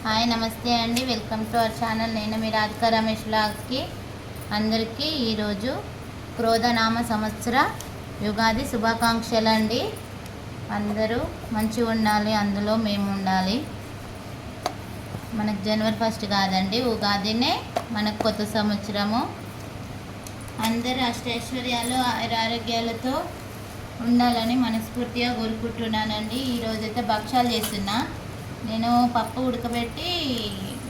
Hi నమస్తే అండి, welcome to our channel. నేను మీ రాధికా రమేష్ వ్లాగ్స్కి అందరికీ ఈరోజు క్రోధనామ సంవత్సర యుగాది శుభాకాంక్షలు అండి. అందరూ మంచిగా ఉండాలి, అందులో మేము ఉండాలి. మనకు జనవరి 1 కాదండి, ఉగాదినే మనకు కొత్త సంవత్సరము. అందరూ అష్టైశ్వర్యాలు ఆరోగ్యాలతో ఉండాలని మనస్ఫూర్తిగా కోరుకుంటున్నానండి. ఈరోజైతే భక్షాలు చేస్తున్నా. నేను పప్పు ఉడకబెట్టి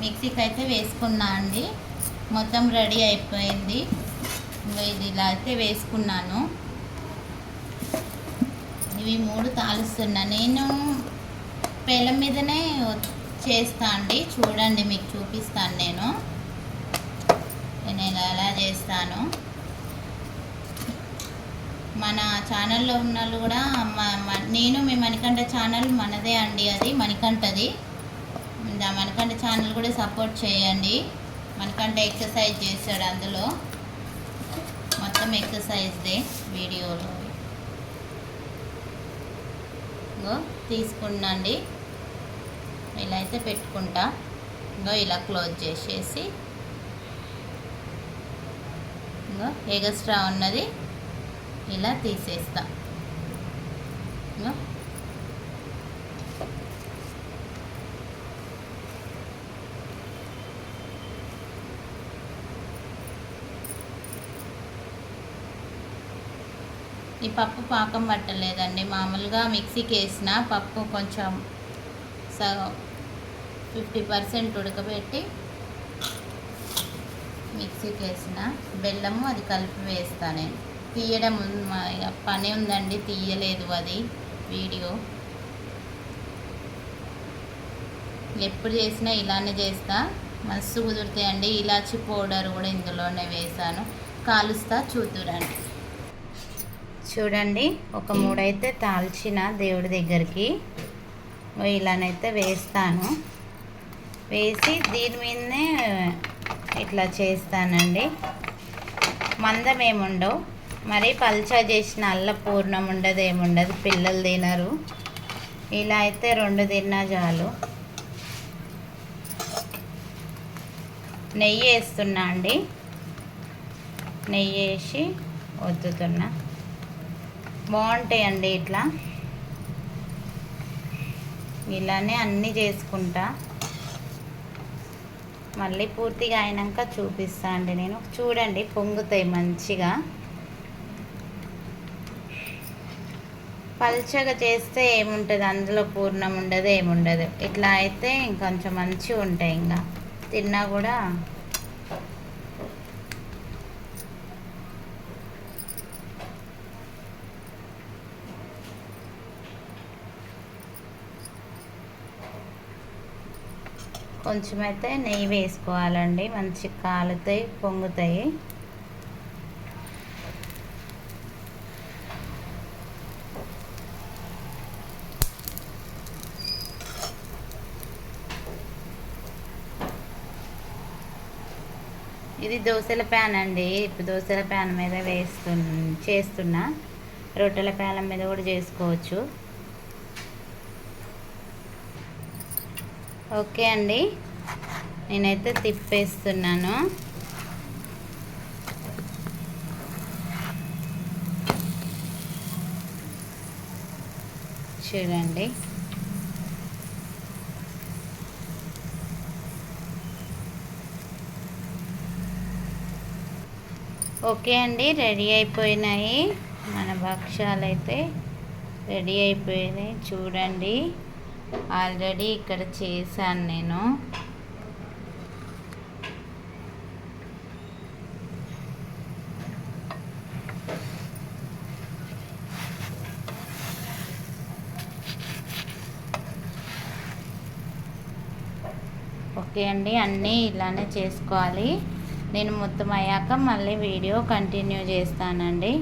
మిక్సీకి అయితే వేసుకున్నా అండి. మొత్తం రెడీ అయిపోయింది. ఇది ఇలా అయితే వేసుకున్నాను. ఇవి 3 తాలుస్తున్నా. నేను పేలం మీదనే చేస్తా అండి. చూడండి, మీకు చూపిస్తాను. నేను ఎలా చేస్తాను. మన ఛానల్లో ఉన్న వాళ్ళు కూడా నేను మీ మణికంఠ ఛానల్ మనదే అండి, అది మణికంఠది. మణికంఠ ఛానల్ కూడా సపోర్ట్ చేయండి. మణికంఠ ఎక్సర్సైజ్ చేస్తాడు, అందులో మొత్తం ఎక్సర్సైజ్దే వీడియోలో. తీసుకున్నాండి, ఇలా అయితే పెట్టుకుంటా. ఇలా క్లోజ్ చేసేసి ఎగస్ట్రా ఉన్నది ఇలా తీసేస్తా. ఈ పప్పు పాకం పట్టలేదండి, మామూలుగా మిక్సీకి వేసిన పప్పు కొంచెం 50% ఉడకబెట్టి మిక్సీకి వేసిన. బెల్లము అది కలిపి వేస్తా. నేను తీయడం పని ఉందండి, తీయలేదు అది వీడియో. ఎప్పుడు చేసినా ఇలానే చేస్తా, మస్తు కుదురుతాయండి. ఇలాచి పౌడర్ కూడా ఇందులోనే వేసాను. కాలుస్తా, చూద్దురండి. చూడండి, ఒక 3 అయితే తాల్చిన దేవుడి దగ్గరికి ఇలానైతే వేస్తాను. వేసి దీని మీదనే ఇట్లా చేస్తానండి. మందం ఏముండవు, మరీ పల్చా చేసిన అల్ల పూర్ణం ఉండదు, ఏముండదు. పిల్లలు తినరు. ఇలా అయితే 2 తిన్నా చాలు. నెయ్యి వేస్తున్నా అండి. నెయ్యి వేసి వద్దుతున్నా. బాగుంటాయండి ఇట్లా. ఇలానే అన్నీ చేసుకుంటా. మళ్ళీ పూర్తిగా అయినాక చూపిస్తా అండి నేను. చూడండి, పొంగుతాయి మంచిగా. పల్చగా చేస్తే ఏముంటుంది, అందులో పూర్ణం ఉండదు, ఏముండదు. ఇట్లా అయితే ఇంకొంచెం మంచిగా ఉంటాయి. ఇంకా తిన్నా కూడా కొంచెం అయితే నెయ్యి వేసుకోవాలండి. మంచి కాలుతాయి, పొంగుతాయి. ఇది దోశల ప్యాన్ అండి. ఇప్పుడు దోశల ప్యాన్ మీద చేస్తున్నా. రొట్టెల ప్యాన్ మీద కూడా చేసుకోవచ్చు. ఓకే అండి, నేనైతే తిప్పేస్తున్నాను. చూడండి, ఓకే అండి, రెడీ అయిపోయినాయి. మన భక్షాలు అయితే రెడీ అయిపోయినాయి. చూడండి, ఆల్రెడీ ఇక్కడ చేశాను నేను. ఓకే అండి, అన్నీ ఇలానే చేసుకోవాలి. నేను మొత్తం అయ్యాక మళ్ళీ వీడియో కంటిన్యూ చేస్తానండి.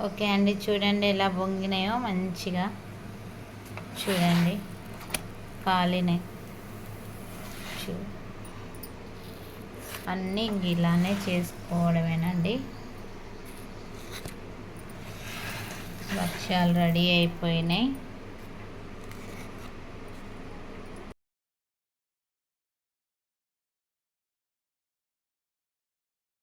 ఓకే అండి, చూడండి ఎలా పొంగినాయో మంచిగా. చూడండి, కాలినాయి. అన్నీ ఇలానే చేసుకోవడమేనండి. భక్ష్యాలు రెడీ అయిపోయినాయి.